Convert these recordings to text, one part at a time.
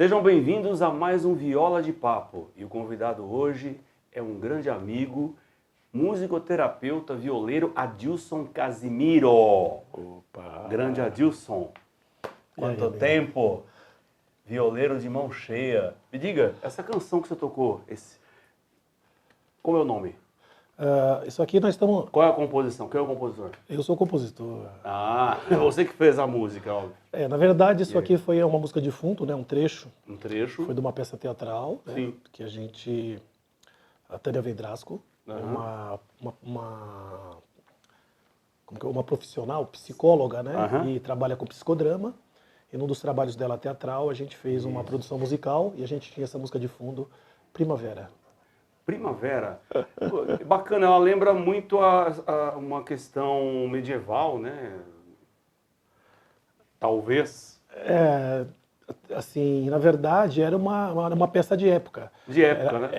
Sejam bem-vindos a mais um Viola de Papo. E o convidado hoje é um grande amigo, musicoterapeuta, violeiro Adilson Casimiro. Opa! Grande Adilson. Quanto tempo? Violeiro de mão cheia. Me diga, essa canção que você tocou, como é o nome? Isso aqui nós estamos... Qual é a composição? Quem é o compositor? Eu sou compositor. Ah, é você que fez a música, óbvio. Na verdade, isso aqui foi uma música de fundo, né? Um trecho. Um trecho. Foi de uma peça teatral, né? Que a gente... A Tânia Vendrasco, uma profissional, psicóloga, né? E trabalha com psicodrama. E num dos trabalhos dela teatral, a gente fez uma produção musical e a gente tinha essa música de fundo, Primavera. Primavera? Bacana, ela lembra muito uma questão medieval, né? Talvez. Assim, na verdade, era uma peça de época. De época, né?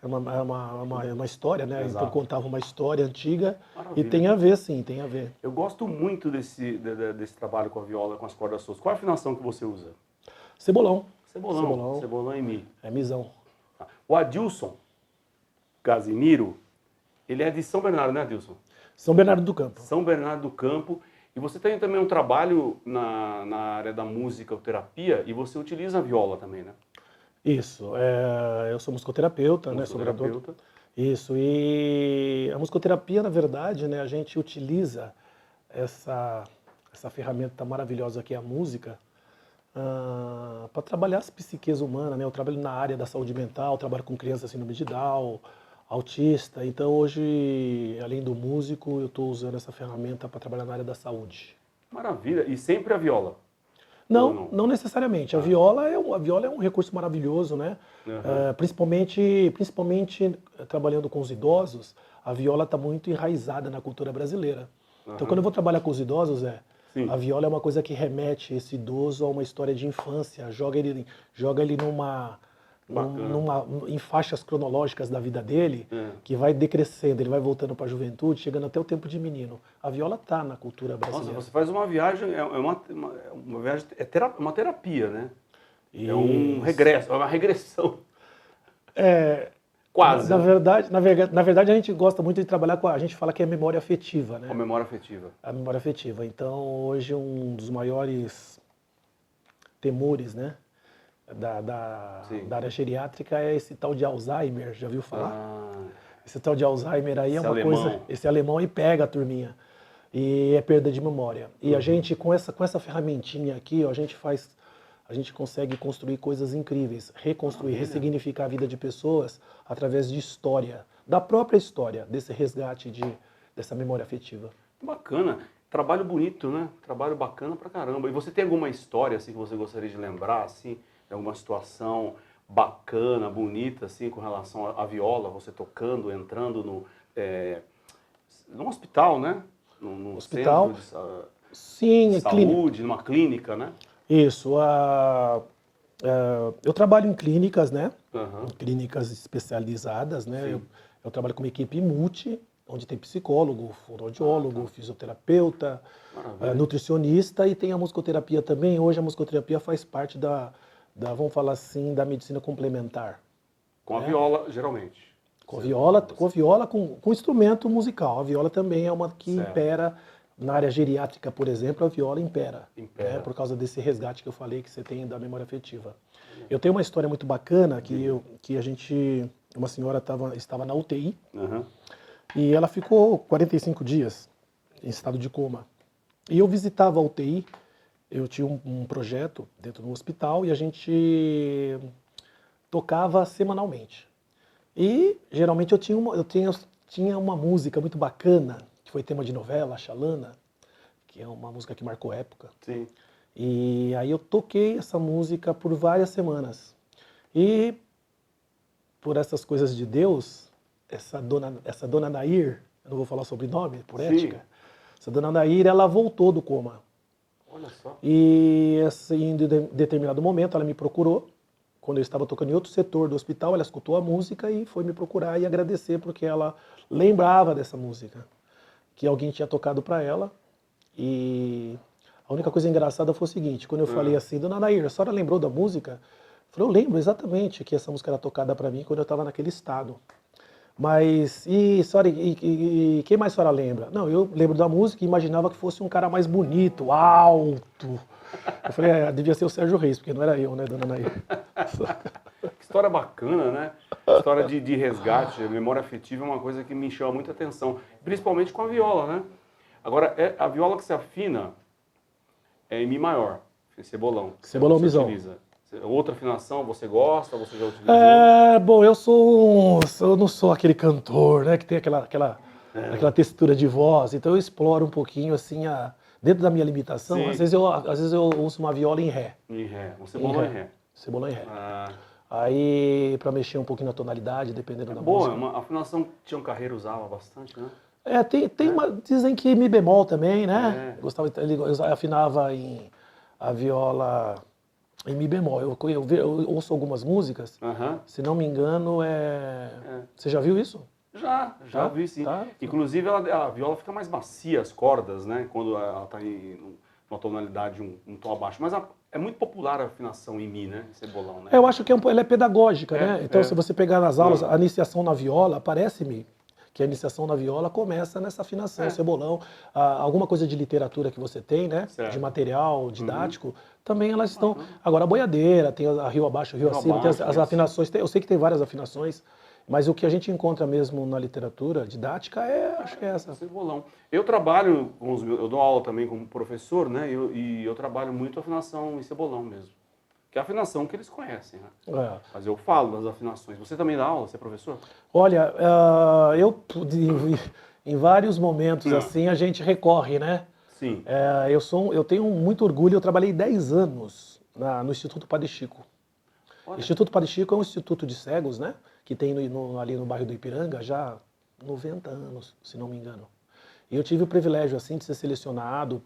É uma história, né? Exato. Então contava uma história antiga. Maravilha. E tem a ver, sim, tem a ver. Eu gosto muito desse trabalho com a viola, com as cordas soltas. Qual é a afinação que você usa? Cebolão. Cebolão e mi. É misão. O Adilson Casimiro, ele é de São Bernardo, né, Adilson? São Bernardo do Campo. São Bernardo do Campo. E você tem também um trabalho na área da musicoterapia e você utiliza a viola também, né? Isso. Eu sou musicoterapeuta, né? Sou graduado. Isso. E a musicoterapia, na verdade, né? A gente utiliza essa ferramenta maravilhosa que é a música para trabalhar as psiques humanas, né? Eu trabalho na área da saúde mental, trabalho com crianças síndrome de Down, autista. Então hoje, além do músico, eu estou usando essa ferramenta para trabalhar na área da saúde. Maravilha. E sempre a viola? Não necessariamente. A viola é um recurso maravilhoso, né? Principalmente trabalhando com os idosos, a viola está muito enraizada na cultura brasileira. Então quando eu vou trabalhar com os idosos, a viola é uma coisa que remete esse idoso a uma história de infância, joga ele em faixas cronológicas da vida dele, que vai decrescendo, ele vai voltando para a juventude, chegando até o tempo de menino. A viola está na cultura brasileira. Nossa, você faz uma viagem, uma terapia, né? Isso. É um regresso, é uma regressão. Quase. Na verdade, a gente gosta muito de trabalhar a gente fala que é memória afetiva, né? A memória afetiva. A memória afetiva. Então, hoje, um dos maiores temores, né? Da área geriátrica é esse tal de Alzheimer, já viu falar? Esse tal de Alzheimer aí é uma coisa... Esse alemão aí pega a turminha. E é perda de memória. E a gente, com essa ferramentinha aqui, ó, a gente consegue construir coisas incríveis, reconstruir, ressignificar a vida de pessoas através de história, da própria história, desse resgate dessa memória afetiva. Bacana. Trabalho bonito, né? Trabalho bacana pra caramba. E você tem alguma história assim que você gostaria de lembrar, assim, de alguma situação bacana, bonita, assim, com relação à viola, você tocando, entrando num hospital, né? Num hospital, centro sim, saúde, numa clínica, né? Isso. Eu trabalho em clínicas, né? Em clínicas especializadas, né? Eu trabalho com uma equipe multi, onde tem psicólogo, fonoaudiólogo, fisioterapeuta, nutricionista e tem a musicoterapia também. Hoje a musicoterapia faz parte vamos falar assim, da medicina complementar. Com a viola, geralmente. Com instrumento musical. A viola também é uma que impera. Na área geriátrica, por exemplo, a viola impera. Né, por causa desse resgate que eu falei que você tem da memória afetiva. Eu tenho uma história muito bacana uma senhora estava na UTI e ela ficou 45 dias em estado de coma. E eu visitava a UTI, eu tinha um projeto dentro do hospital e a gente tocava semanalmente. E geralmente eu tinha uma música muito bacana, que foi tema de novela, Xalana, que é uma música que marcou época. Sim. E aí eu toquei essa música por várias semanas. E por essas coisas de Deus, essa dona Nair, eu não vou falar sobre nome, por ética, essa dona Nair, ela voltou do coma. Olha só. E assim, em determinado momento ela me procurou, quando eu estava tocando em outro setor do hospital, ela escutou a música e foi me procurar e agradecer porque ela lembrava dessa música, que alguém tinha tocado para ela. E A única coisa engraçada foi o seguinte, quando eu falei assim, dona Nair, a senhora lembrou da música? Eu falei, eu lembro exatamente que essa música era tocada para mim quando eu estava naquele estado. Mas, senhora, quem mais a senhora lembra? Não, eu lembro da música e imaginava que fosse um cara mais bonito, alto. Eu falei, devia ser o Sérgio Reis, porque não era eu, né, dona Nair? Que história bacana, né? História de resgate, memória afetiva é uma coisa que me chama muita atenção, principalmente com a viola, né? Agora, a viola que se afina é em Mi maior, em cebolão. Cebolão misão. Utiliza. Outra afinação, você gosta, você já utilizou? Bom, eu não sou aquele cantor, né, que tem aquela textura de voz, então eu exploro um pouquinho, assim, dentro da minha limitação, às vezes eu uso uma viola em ré. Em ré, um cebolão em ré. Cebolão em ré. Aí, pra mexer um pouquinho na tonalidade, dependendo da música. Boa, a afinação que Tião Carreiro usava bastante, né? Dizem que Mi bemol também, né? Ele afinava a viola em Mi bemol. Eu ouço algumas músicas, se não me engano, Você já viu isso? Já vi sim. Tá. Inclusive a viola fica mais macia, as cordas, né? Quando ela está em uma tonalidade, um tom abaixo. Mas é muito popular a afinação em Mi, né? Em cebolão, né? Eu acho que ela é pedagógica, né? Então se você pegar nas aulas, a iniciação na viola, parece-me que a iniciação na viola começa nessa afinação, cebolão. Alguma coisa de literatura que você tem, né? Certo. De material didático, também elas estão... Agora a boiadeira, tem a rio abaixo, rio acima, tem as afinações, eu sei que tem várias afinações, mas o que a gente encontra mesmo na literatura didática acho que é essa. Cebolão. Eu trabalho eu dou aula também como professor, né? E eu trabalho muito afinação em cebolão mesmo. Que é a afinação que eles conhecem, né? Mas eu falo das afinações. Você também dá aula? Você é professor? Olha, em vários momentos assim a gente recorre, né? Sim. Eu tenho muito orgulho, eu trabalhei 10 anos no Instituto Padre Chico. O Instituto Padre Chico é um instituto de cegos, né? Que tem ali no bairro do Ipiranga já 90 anos, se não me engano. E eu tive o privilégio assim de ser selecionado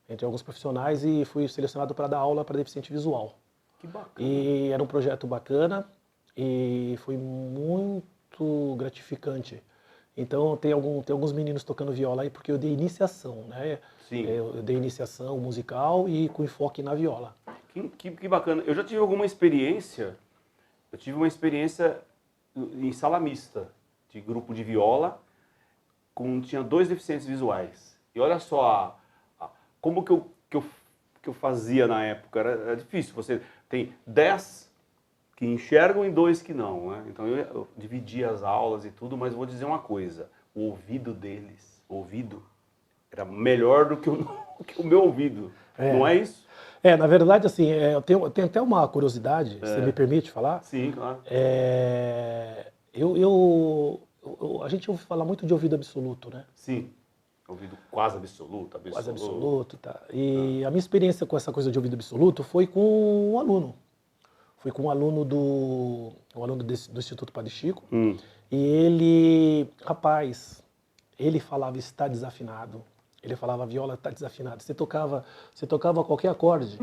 entre alguns profissionais e fui selecionado para dar aula para deficiente visual. Que bacana. E era um projeto bacana e foi muito gratificante. Então tem alguns meninos tocando viola aí porque eu dei iniciação, né? Sim. Eu dei iniciação musical e com enfoque na viola. Que bacana. Eu já tive alguma experiência. Eu tive uma experiência em sala mista, de grupo de viola, tinha 2 deficientes visuais. E olha só como que eu fazia na época. Era difícil. Você tem 10 que enxergam e 2 que não, né? Então eu dividia as aulas e tudo, mas vou dizer uma coisa. O ouvido deles, era melhor do que o meu ouvido. Não é isso? Na verdade, assim, eu tenho até uma curiosidade, se me permite falar. Sim, claro. A gente ouve falar muito de ouvido absoluto, né? Sim, ouvido quase absoluto. Quase absoluto, tá. E a minha experiência com essa coisa de ouvido absoluto foi com um aluno. Fui com um aluno do Instituto Padre Chico. E ele falava está desafinado. Ele falava, a viola está desafinada. Você tocava qualquer acorde.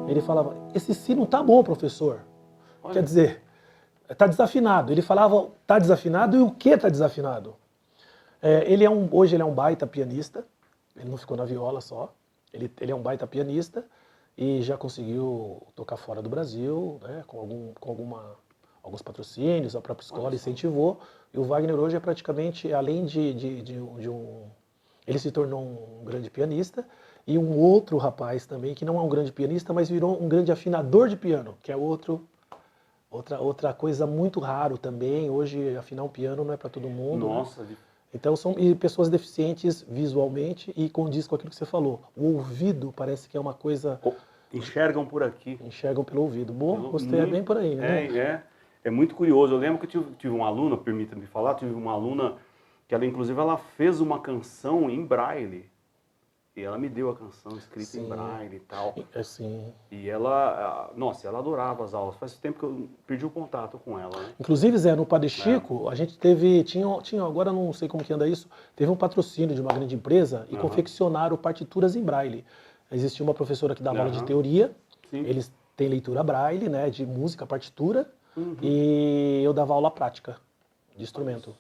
Ele falava, esse si não tá bom, professor. Olha. Quer dizer, está desafinado. Ele falava, está desafinado e o que está desafinado? Hoje ele é um baita pianista. Ele não ficou na viola só. Ele é um baita pianista e já conseguiu tocar fora do Brasil, né, com alguns patrocínios, a própria escola incentivou. E o Wagner hoje é praticamente, além ele se tornou um grande pianista, e um outro rapaz também, que não é um grande pianista, mas virou um grande afinador de piano, que é outra coisa muito raro também. Hoje, afinar um piano não é para todo mundo. Nossa. Né? Então, são pessoas deficientes visualmente e condiz com aquilo que você falou. O ouvido parece que é uma coisa... Enxergam por aqui. Enxergam pelo ouvido. Bom, gostei, é bem por aí, né? É muito curioso. Eu lembro que eu tive uma aluna, permita-me falar, tive uma aluna que inclusive ela fez uma canção em braille. E ela me deu a canção escrita em braille e tal. Sim. E ela adorava as aulas. Faz tempo que eu perdi o contato com ela, né? Inclusive, Zé, no Padre Chico, a gente tinha, agora não sei como que anda isso, teve um patrocínio de uma grande empresa e confeccionaram partituras em braille. Existia uma professora que dava aula de teoria, eles têm leitura braille, né, de música, partitura, e eu dava aula prática de instrumento.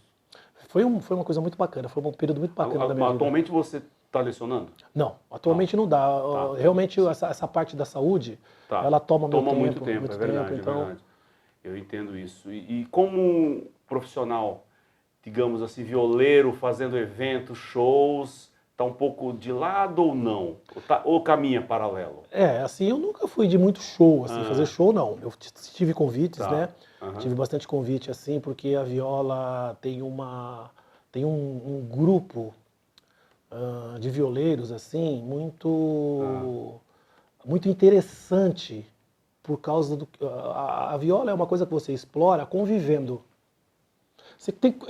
Foi uma coisa muito bacana, foi um período muito bacana da minha vida. Atualmente você Está lecionando? Não, atualmente não dá. Tá. Realmente essa parte da saúde, ela toma muito tempo, é verdade, então... é verdade. Eu entendo isso. E como profissional, digamos assim, violeiro, fazendo eventos, shows, está um pouco de lado ou não? Ou caminha paralelo? Assim, eu nunca fui de muito show, assim, fazer show não. Eu tive convites, né? Tive bastante convite, assim, porque a viola tem um grupo de violeiros, assim, muito interessante, por causa do... A viola é uma coisa que você explora convivendo.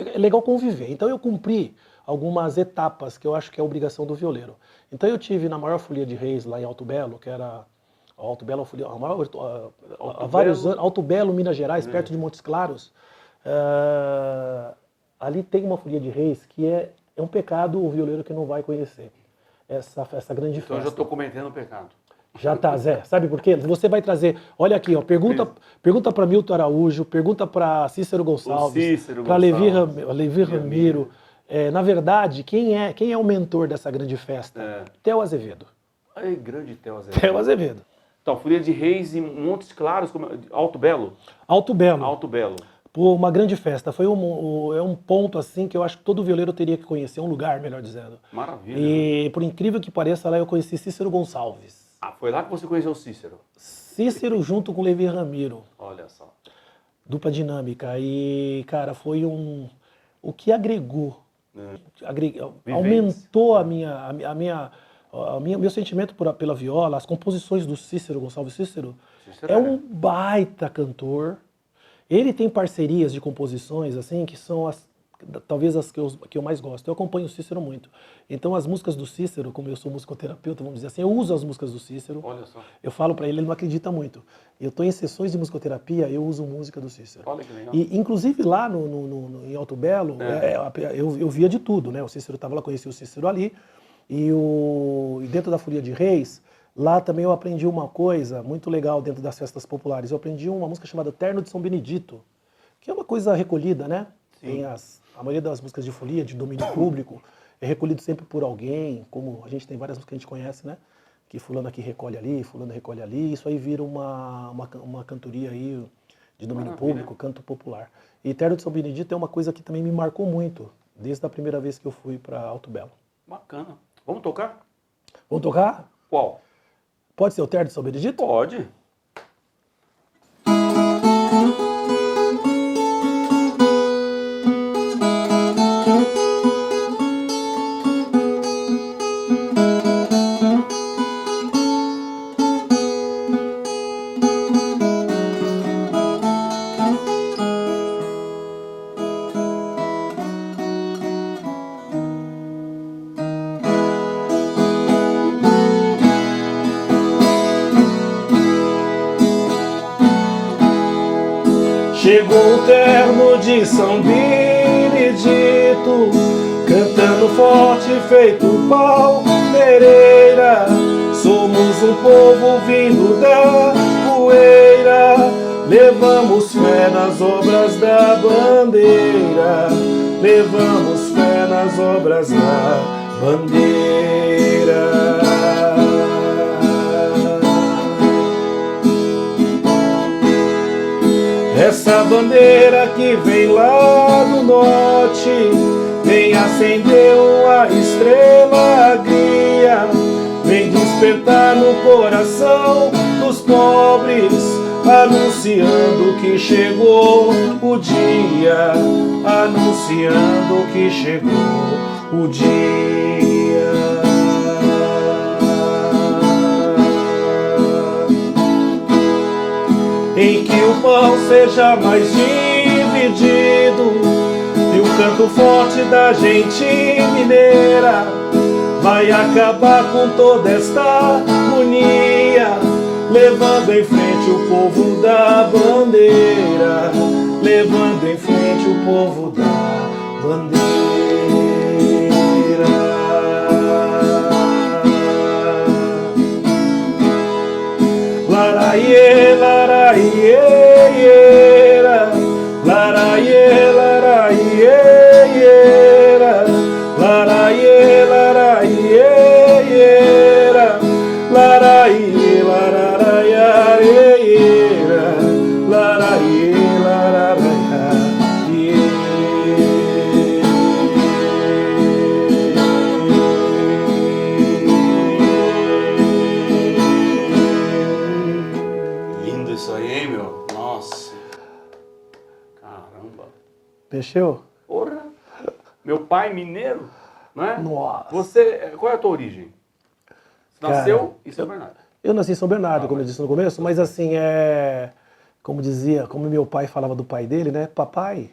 É legal conviver. Então eu cumpri algumas etapas que eu acho que é obrigação do violeiro. Então eu tive na maior folia de Reis, lá em Alto Belo, que era... Alto Belo, há vários anos, Alto Belo, Minas Gerais, perto de Montes Claros. Ali tem uma folia de Reis que é um pecado o violeiro que não vai conhecer. Essa grande festa. Então eu já estou cometendo um pecado. Já tá, Zé. Sabe por quê? Você vai trazer... Olha aqui, ó, pergunta para Milton Araújo, pergunta para Cícero Gonçalves, para Levi Ramiro. Na verdade, quem é o mentor dessa grande festa? Theo Azevedo. Ai, grande Theo Azevedo. Theo Azevedo. Então, Folia de Reis em Montes Claros, Alto Belo? Alto Belo. Alto Belo. Pô, uma grande festa. Foi um ponto assim que eu acho que todo violeiro teria que conhecer, um lugar, melhor dizendo. Maravilha. E por incrível que pareça, lá eu conheci Cícero Gonçalves. Foi lá que você conheceu o Cícero? Cícero junto com Levi Ramiro. Olha só. Dupla dinâmica. E, cara, foi o que agregou. Aumentou meu sentimento pela viola, as composições do Cícero Gonçalves. Cícero é um baita cantor. Ele tem parcerias de composições, assim, que são talvez as que eu mais gosto. Eu acompanho o Cícero muito. Então as músicas do Cícero, como eu sou musicoterapeuta, vamos dizer assim, eu uso as músicas do Cícero. Olha só. Eu falo para ele não acredita muito. Eu estou em sessões de musicoterapia, eu uso música do Cícero. Olha que legal. E inclusive lá em Alto Belo, eu via de tudo, né? O Cícero estava lá, conheci o Cícero ali. E dentro da Folia de Reis, lá também eu aprendi uma coisa muito legal dentro das festas populares. Eu aprendi uma música chamada Terno de São Benedito, que é uma coisa recolhida, né? Tem a maioria das músicas de folia, de domínio público, é recolhido sempre por alguém, como a gente tem várias músicas que a gente conhece, né? Que fulano aqui recolhe ali, fulano recolhe ali, isso aí vira uma cantoria aí de domínio público, canto popular. E Terno de São Benedito é uma coisa que também me marcou muito, desde a primeira vez que eu fui para Alto Belo. Bacana. Vamos tocar? Vamos tocar? Qual? Pode ser o Terno de São Benedito? Pode. Chegou o terno de São Benedito, cantando forte feito palmeireira. Somos um povo vindo da poeira, levamos fé nas obras da bandeira, levamos fé nas obras da bandeira. Essa bandeira que vem lá do norte, vem acender uma estrela guia, vem despertar no coração dos pobres, anunciando que chegou o dia, anunciando que chegou o dia. Em que o pão seja mais dividido e o canto forte da gente mineira vai acabar com toda esta agonia, levando em frente o povo da bandeira, levando em frente o povo da bandeira. Laraie, laraie, laraie, laraie, laraie, laraie. Caramba. Mexeu? Porra. Meu pai mineiro, né? Nossa. Qual é a tua origem? Você nasceu em São Bernardo. Eu nasci em São Bernardo, como eu disse no começo, mas assim, como meu pai falava do pai dele, né? Papai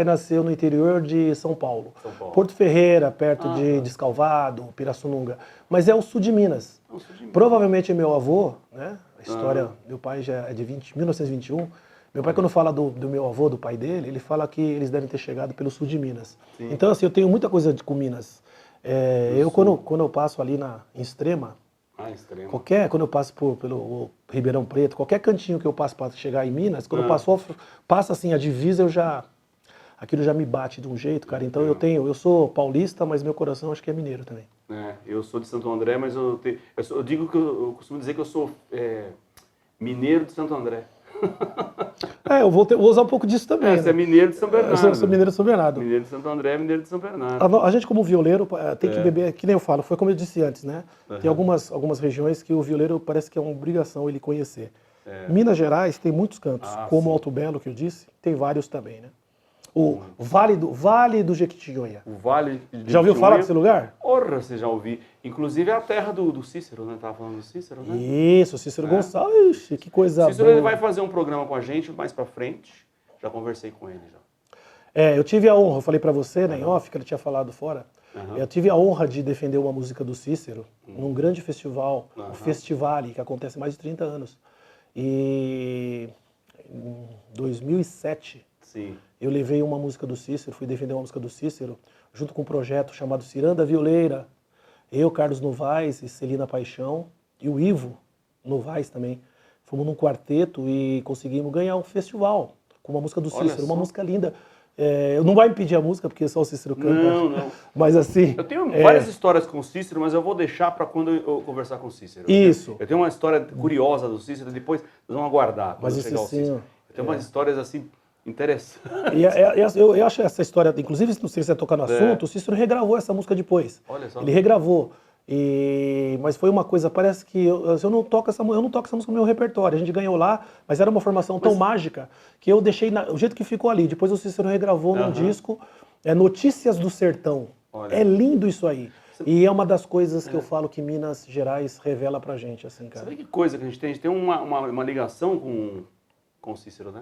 nasceu no interior de São Paulo. Porto Ferreira, perto de Descalvado, Pirassununga. Mas é o sul de Minas. Provavelmente meu avô, né? A história, meu pai já é de 1921. Meu pai, quando fala do meu avô, do pai dele, ele fala que eles devem ter chegado pelo sul de Minas. Sim. Então, assim, eu tenho muita coisa com Minas. Quando eu passo ali em Extrema, quando eu passo pelo Ribeirão Preto, qualquer cantinho que eu passo para chegar em Minas, quando eu passo assim a divisa, aquilo já me bate de um jeito, cara. Então eu sou paulista, mas meu coração acho que é mineiro também. Eu sou de Santo André, mas eu costumo dizer que eu sou mineiro de Santo André. Eu vou usar um pouco disso também. Você é mineiro de São Bernardo. Eu sou mineiro de São Bernardo. Mineiro de Santo André, mineiro de São Bernardo. A gente, como violeiro, tem que beber, que nem eu falo, foi como eu disse antes, né? Tem algumas regiões que o violeiro parece que é uma obrigação ele conhecer. Minas Gerais tem muitos cantos, como o Alto Belo, que eu disse, tem vários também, né? O Vale do Jequitinhonha. O Vale de Jequitinhonha. Já ouviu falar desse lugar? Porra, você já ouvi. Inclusive é a terra do Cícero, né? Tava falando do Cícero, né? Isso, Cícero Gonçalves. Que coisa boa. Cícero ele vai fazer um programa com a gente mais pra frente. Já conversei com ele já. Eu tive a honra, eu falei pra você, né, em off, que ele tinha falado fora. Eu tive a honra de defender uma música do Cícero num grande festival, o Festivale, que acontece há mais de 30 anos. E em 2007, eu levei uma música do Cícero, fui defender uma música do Cícero, junto com um projeto chamado Ciranda Violeira. Eu, Carlos Novaes e Celina Paixão, e o Ivo Novaes também. Fomos num quarteto e conseguimos ganhar um festival com uma música do Cícero, uma música linda. Não vai me pedir a música, porque só o Cícero canta. Não. Mas assim... Eu tenho várias histórias com o Cícero, mas eu vou deixar para quando eu conversar com o Cícero. Isso. Eu tenho uma história curiosa do Cícero, depois nós vamos aguardar. Mas isso sim... Eu tenho umas histórias assim... Interessante. Eu acho essa história, inclusive, não sei se você tocar no assunto, o Cícero regravou essa música depois. Olha só. Ele regravou. Mas foi uma coisa, parece que eu não toco essa música no meu repertório. A gente ganhou lá, mas era uma formação tão mágica que eu deixei o jeito que ficou ali. Depois o Cícero regravou num disco, Notícias do Sertão. Olha. É lindo isso aí. E é uma das coisas que eu falo que Minas Gerais revela pra gente, assim, cara. Sabe que coisa que a gente tem? A gente tem uma ligação com o Cícero, né?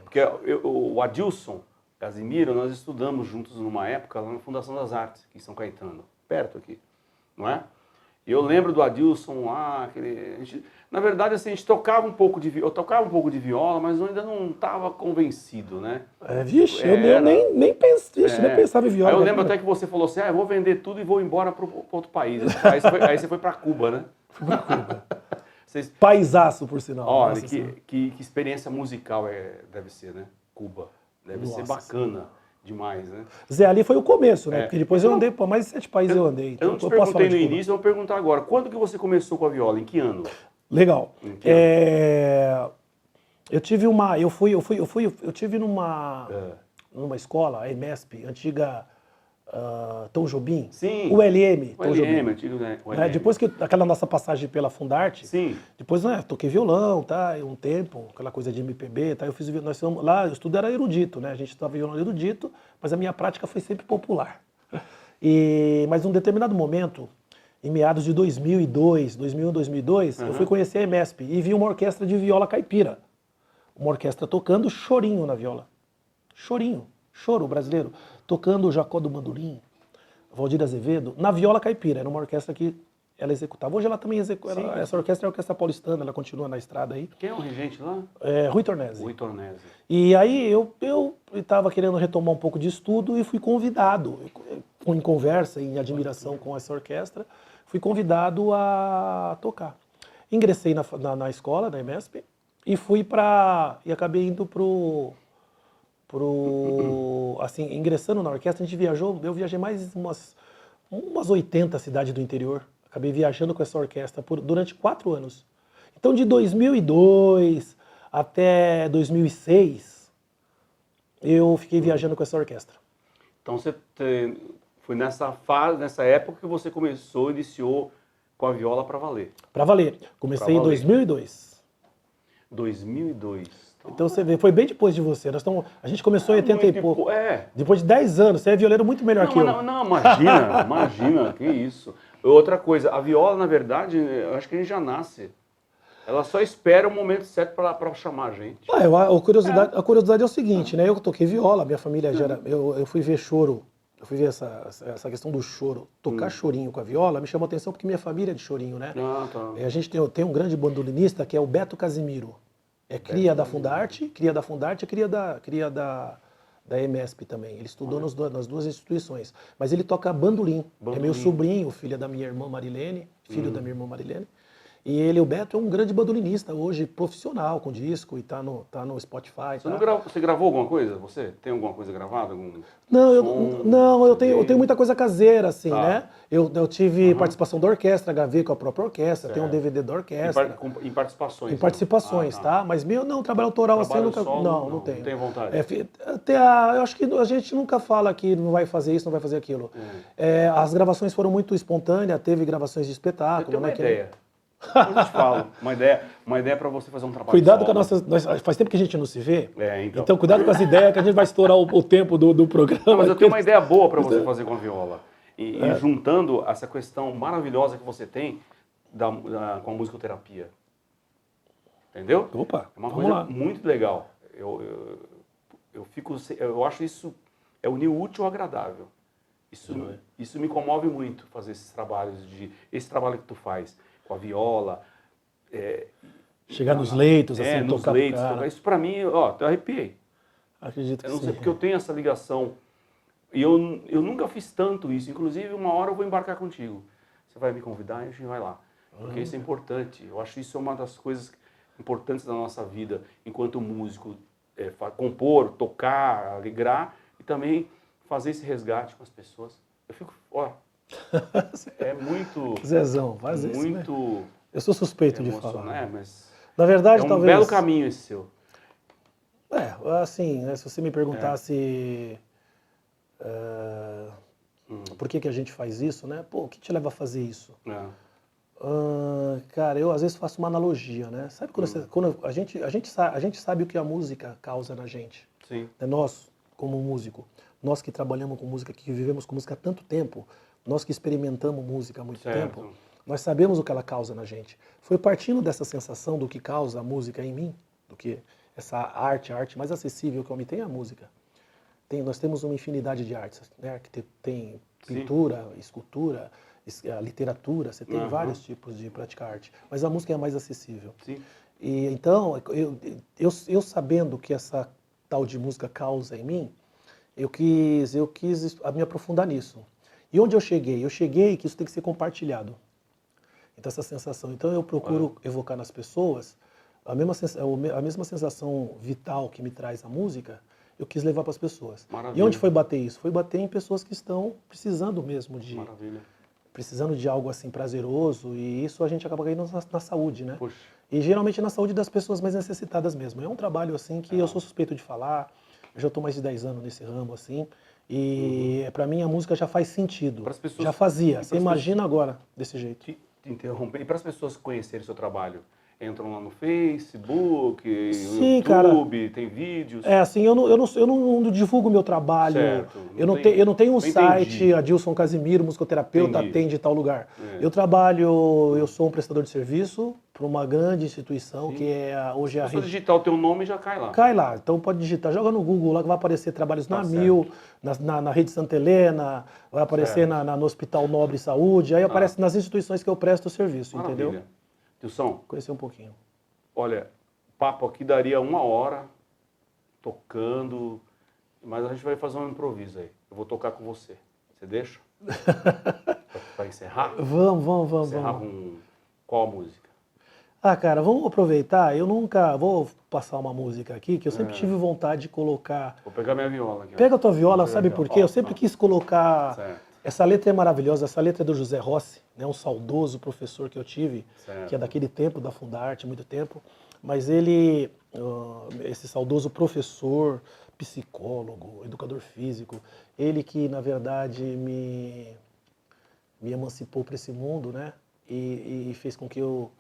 Porque o Adilson Casimiro, nós estudamos juntos numa época lá na Fundação das Artes, aqui em São Caetano, perto aqui, não é? E eu lembro do Adilson lá, na verdade, assim, a gente tocava um pouco eu tocava um pouco de viola, mas eu ainda não estava convencido, né? Eu nem pensava em viola. Aí eu lembro até que você falou assim, eu vou vender tudo e vou embora para outro país. Aí você foi para Cuba, né? Fui para Cuba. Paisaço, por sinal. Olha, que experiência musical deve ser, né? Cuba. Deve ser bacana demais, né? Zé, ali foi o começo, né? Porque depois eu andei, por mais de 7 países eu andei. Então, eu não te perguntei no início, eu vou perguntar agora. Quando que você começou com a viola? Em que ano? Legal. Eu tive numa escola, a EMESP, antiga... Tom Jobim, sim, o LM, Tom Jobim. Antigo, né? O LM. Depois que aquela nossa passagem pela Fundarte, sim. Depois toquei violão, tá, um tempo, aquela coisa de MPB, tá, nós fomos lá, o estudo era erudito, né, a gente estava violão erudito, mas a minha prática foi sempre popular. Mas num determinado momento, em meados de 2002, eu fui conhecer a EMESP e vi uma orquestra de viola caipira, uma orquestra tocando chorinho na viola, choro brasileiro, tocando o Jacó do Bandolim, Valdir Azevedo, na viola caipira. Era uma orquestra que ela executava. Hoje ela também executa. Essa orquestra é a orquestra paulistana, ela continua na estrada aí. Quem é o regente lá? Rui Tornese. Rui Tornese. E aí eu estava querendo retomar um pouco de estudo e fui convidado, em conversa, em admiração com essa orquestra, fui convidado a tocar. Ingressei na escola, na EMESP, e acabei indo assim, ingressando na orquestra, eu viajei mais umas 80 cidades do interior. Acabei viajando com essa orquestra durante 4 anos. Então, de 2002 até 2006, eu fiquei viajando com essa orquestra. Então, foi nessa época que você iniciou com a viola para valer? Para valer. Comecei em 2002. 2002. Então você vê, foi bem depois de você. A gente começou em 80 e pouco. Depois de 10 anos, você é violeiro muito melhor que eu. Não, imagina, que isso. Outra coisa, a viola, na verdade, eu acho que a gente já nasce. Ela só espera o momento certo para chamar a gente. A curiosidade é o seguinte, né? Eu toquei viola, minha família já era... Eu fui ver choro, eu fui ver essa questão do choro. Tocar chorinho com a viola me chamou a atenção porque minha família é de chorinho, né? Tá. A gente tem um grande bandolinista que é o Beto Casimiro. É cria da Fundarte e cria da EMESP também. Ele estudou nas duas instituições. Mas ele toca bandolim. É meu sobrinho, filho da minha irmã Marilene, E o Beto é um grande bandolinista hoje, profissional, com disco, e tá no Spotify. Você gravou alguma coisa? Você tem alguma coisa gravada? Eu tenho muita coisa caseira, assim, né? Eu tive participação da orquestra, gravei com a própria orquestra, tenho um DVD da orquestra. Em participações? Em participações, tá? Mas trabalho autoral assim, nunca... Solo, não tenho. Não tem vontade? Eu acho que a gente nunca fala que não vai fazer isso, não vai fazer aquilo. As gravações foram muito espontâneas, teve gravações de espetáculo. Eu tenho uma ideia. Depois eu te falo. Uma ideia para você fazer um trabalho. Cuidado com a nossa... Faz tempo que a gente não se vê. Então cuidado com as ideias que a gente vai estourar o tempo do programa. Não, mas eu tenho uma ideia boa para você fazer com a viola. E juntando essa questão maravilhosa que você tem com a musicoterapia. Entendeu? Opa, é uma coisa muito legal. Eu acho isso é unir o útil ao agradável. Isso me comove muito, fazer esses trabalhos, esse trabalho que tu faz com a viola. Chegar nos leitos, assim, nos tocar leitos, tocar. Isso pra mim, eu arrepiei. Acredito que eu não sim. sei, porque eu tenho essa ligação. E eu nunca fiz tanto isso. Inclusive, uma hora eu vou embarcar contigo. Você vai me convidar e a gente vai lá. Porque isso é importante. Eu acho isso uma das coisas importantes da nossa vida, enquanto músico. Compor, tocar, alegrar e também fazer esse resgate com as pessoas. Eu fico, é muito... Zezão, faz isso, muito né? Eu sou suspeito de falar. Mas na verdade, talvez... belo caminho esse seu. Assim, né, se você me perguntasse por que a gente faz isso, né? Pô, o que te leva a fazer isso? Cara, eu às vezes faço uma analogia, né? Sabe quando a gente sabe o que a música causa na gente? Sim. Nós, como músico, nós que trabalhamos com música, que vivemos com música há tanto tempo, nós que experimentamos música há muito tempo, nós sabemos o que ela causa na gente. Foi partindo dessa sensação do que causa a música em mim, do que essa arte, a arte mais acessível que eu me tenho é a música. Nós temos uma infinidade de artes, né? Que tem pintura, escultura, a literatura, você tem vários tipos de praticar arte, mas a música é a mais acessível. Sim. E então, eu sabendo que essa tal de música causa em mim, eu quis me aprofundar nisso. E onde eu cheguei? Eu cheguei que isso tem que ser compartilhado. Então essa sensação, então eu procuro evocar nas pessoas a mesma sensação vital que me traz a música, eu quis levar para as pessoas. Maravilha. E onde foi bater isso? Foi bater em pessoas que estão precisando mesmo de... Maravilha. Precisando de algo assim prazeroso, e isso a gente acaba caindo na saúde, né? Puxa. E geralmente na saúde das pessoas mais necessitadas mesmo. É um trabalho assim que eu sou suspeito de falar, eu já estou mais de 10 anos nesse ramo assim, e para mim a música já faz sentido. Pessoas, já fazia, você imagina agora desse jeito. Te interromper, e para as pessoas conhecerem o seu trabalho? Entram lá no Facebook, YouTube, cara, tem vídeos. Assim, eu não divulgo meu trabalho. Certo, eu não tenho um site, Adilson Casimiro, musicoterapeuta, atende tal lugar. Eu sou um prestador de serviço para uma grande instituição que hoje é a rede. Se você digitar o teu nome, já cai lá. Cai lá, então pode digitar, joga no Google lá que vai aparecer trabalhos na Mil, na Rede Santa Helena, vai aparecer no Hospital Nobre Saúde, aí aparece nas instituições que eu presto serviço, entendeu? Dilson, conhecer um pouquinho. Olha, papo aqui daria 1 hora tocando, mas a gente vai fazer um improviso aí. Eu vou tocar com você. Você deixa? Para encerrar? Vamos. Encerrar com qual música? Cara, vamos aproveitar. Eu nunca vou passar uma música aqui que eu sempre tive vontade de colocar. Vou pegar minha viola aqui. Pega a tua viola, sabe por quê? Eu sempre quis colocar. Essa letra é maravilhosa, essa letra é do José Rossi, né, um saudoso professor que eu tive, que é daquele tempo, da Fundarte, muito tempo, mas ele, esse saudoso professor, psicólogo, educador físico, ele que, na verdade, me emancipou para esse mundo, né, e fez com que eu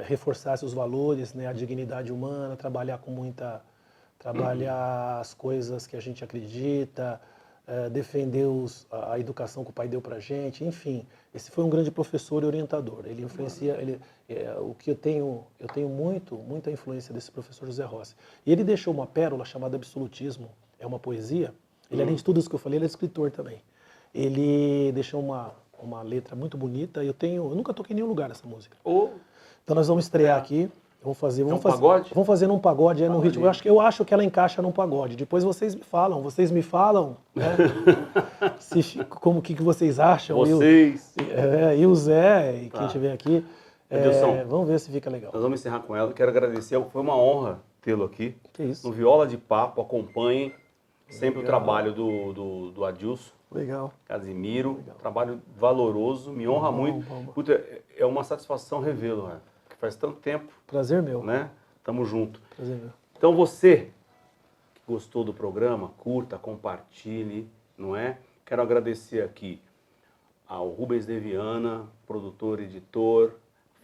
reforçasse os valores, né, a dignidade humana, trabalhar as coisas que a gente acredita, defender a educação que o pai deu pra gente, enfim. Esse foi um grande professor e orientador. Ele influencia, o que eu tenho muita influência desse professor José Rossi. E ele deixou uma pérola chamada Absolutismo, é uma poesia. Ele, além de tudo isso que eu falei, ele é escritor também. Ele deixou uma letra muito bonita, eu nunca toquei em nenhum lugar essa música. Então nós vamos estrear aqui. Vamos fazer num pagode, no ritmo. Eu acho que ela encaixa num pagode. Depois vocês me falam, né? Como que vocês acham? Vocês. E o Zé, e quem estiver aqui. Vamos ver se fica legal. Nós vamos encerrar com ela. Quero agradecer, foi uma honra tê-lo aqui. Que isso. No Viola de Papo, acompanhem sempre o trabalho do Adilson. Legal. Casimiro, legal. Trabalho valoroso, me honra muito. Puta, é uma satisfação revê-lo, né? Porque faz tanto tempo. Prazer meu. Né? Tamo junto. Prazer meu. Então você que gostou do programa, curta, compartilhe, não é? Quero agradecer aqui ao Rubens de Viana, produtor, editor,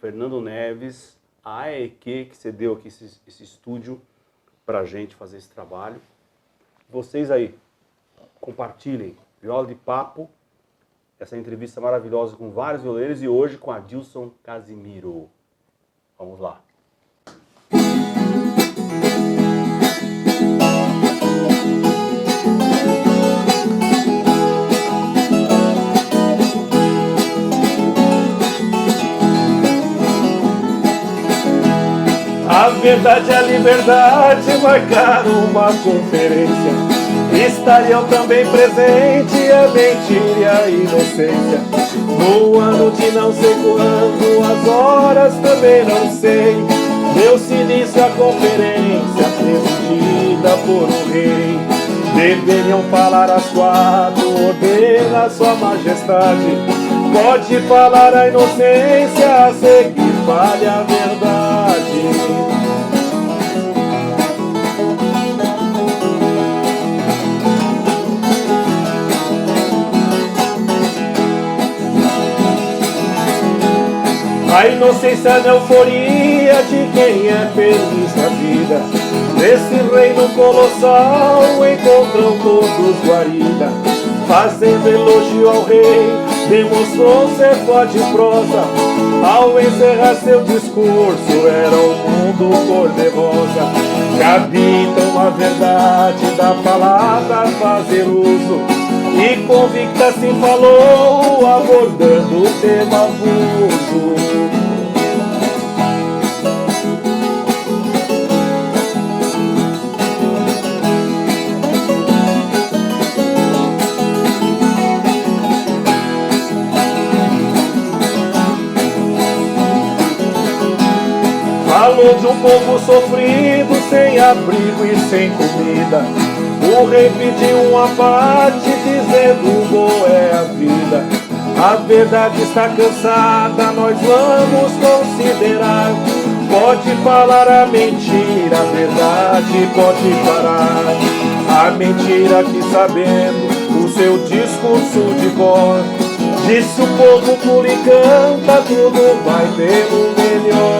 Fernando Neves, a AEQ que cedeu aqui esse estúdio pra gente fazer esse trabalho. Vocês aí, compartilhem. Viola de Papo, essa entrevista maravilhosa com vários violeiros e hoje com Adilson Casimiro. Vamos lá. A verdade e a liberdade marcaram uma conferência. Estariam também presentes a mentira e a inocência. No ano de não sei quando, as horas também não sei, deu-se início à conferência presidida por um rei. Deveriam falar às 4, ordena sua majestade. Pode falar a inocência, a seguir fale a verdade. A inocência é a euforia de quem é feliz na vida. Nesse reino colossal encontram todos guarida. Fazendo elogio ao rei, demonstrou ser forte e prosa. Ao encerrar seu discurso, era o mundo cor-de-rosa. Que habitam a verdade da palavra fazer uso. E convicta assim falou, abordando o tema avulso. Falou de um povo sofrido, sem abrigo e sem comida. O rei pediu uma parte, dizendo boa é a vida. A verdade está cansada, nós vamos considerar. Pode falar a mentira, a verdade pode parar. A mentira que sabendo o seu discurso de cor. Disse o povo pula e canta, tudo vai ter o melhor.